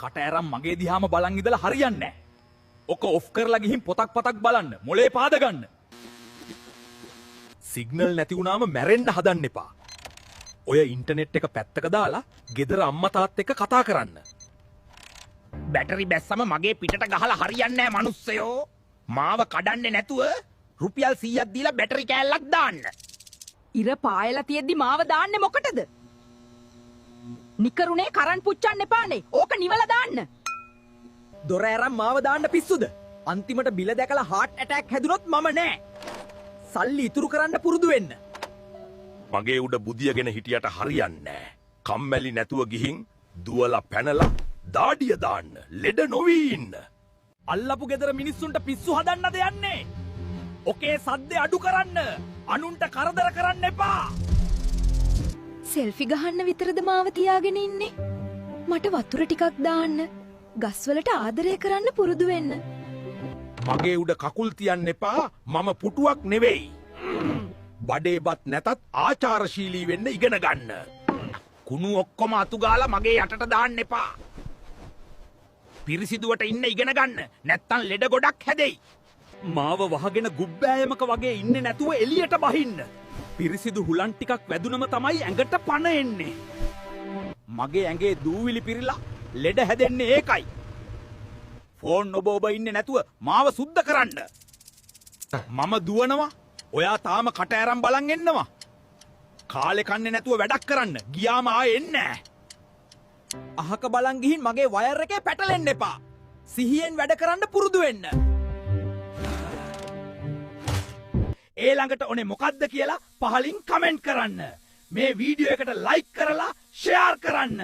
කට ඇරන් මගේ දිහාම බලන් ඉඳලා හරියන්නේ නැහැ. ඔක ඔෆ් කරලා ගිහින් පොතක් බලන්න. මොලේ පාද ගන්න. සිග්නල් නැති වුණාම මැරෙන්න හදන්න එපා. ඔය ඉන්ටර්නෙට් එක පැත්තක දාලා ගෙදර අම්මා තාත්තා එක්ක කතා කරන්න. බැටරි බැස්සම මගේ පිටට ගහලා හරියන්නේ නැහැ මිනිස්සයෝ. මාව කඩන්නේ නැතුව රුපියල් 100ක් දීලා බැටරි කෑල්ලක් දාන්න. ඉර පායලා තියෙද්දි මාව දාන්නේ මොකටද? නිකරුණේ කරන් පුච්චන්න එපානේ. ඕක නිවලා දාන්න. දොර ඇරන් මාව දාන්න පිස්සුද? අන්තිමට බිල දැකලා heart attack හැදුනොත් මම නෑ. සල්ලි ඉතුරු කරන්න පුරුදු වෙන්න. මගේ උඩ බුදියගෙන හිටියට හරියන්නේ නැහැ. කම්මැලි නැතුව ගිහින් දුවලා පැනලා දාඩිය දාන්න. ලෙඩ නොවී ඉන්න. අල්ලපු ගෙදර මිනිස්සුන්ට පිස්සු හදන්නද යන්නේ? ඔකේ සද්දේ අඩු කරන්න. අනුන්ට කරදර කරන්න එපා. සෙල්ෆි ගහන්න විතරද මාව තියාගෙන ඉන්නේ? මට වතුර ටිකක් දාන්න. ගස්වලට ආදරය කරන්න පුරුදු වෙන්න. මගේ උඩ කකුල් තියන්න එපා. මම පුටුවක් නෙවෙයි. බඩේපත් නැතත් ආචාරශීලී වෙන්න ඉගෙන ගන්න. කුණු ඔක්කොම අතු ගාලා මගේ යටට දාන්න එපා. පිරිසිදුවට ඉන්න ඉගෙන ගන්න. නැත්තම් ලෙඩ ගොඩක් හැදෙයි. මාව වහගෙන ගුබ්බෑයමක වගේ ඉන්නේ නැතුව එළියට බහින්න. පිරිසිදු හුලන් ටිකක් වැදුනම තමයි ඇඟට පණ එන්නේ. මගේ ඇඟේ දූවිලි පිරিলা ලෙඩ හැදෙන්නේ ඒකයි. ෆෝන් ඔබ ඉන්නේ නැතුව මාව සුද්ධ කරන්න. මම දුවනවා. ඔයා තාම කට ඇරන් බලන් එන්නවා. කාලේ කන්නේ නැතුව වැඩක් කරන්න. ගියාම ආයෙ එන්නේ නැහැ. අහක බලන් ගිහින් මගේ වයර් එකේ පැටලෙන්න එපා. සිහියෙන් වැඩ කරන්න පුරුදු වෙන්න. ඒ ළඟට ඕනේ මොකද්ද කියලා පහලින් කමෙන්ට් කරන්න. මේ වීඩියෝ එකට ලයික් කරලා ෂෙයාර් කරන්න.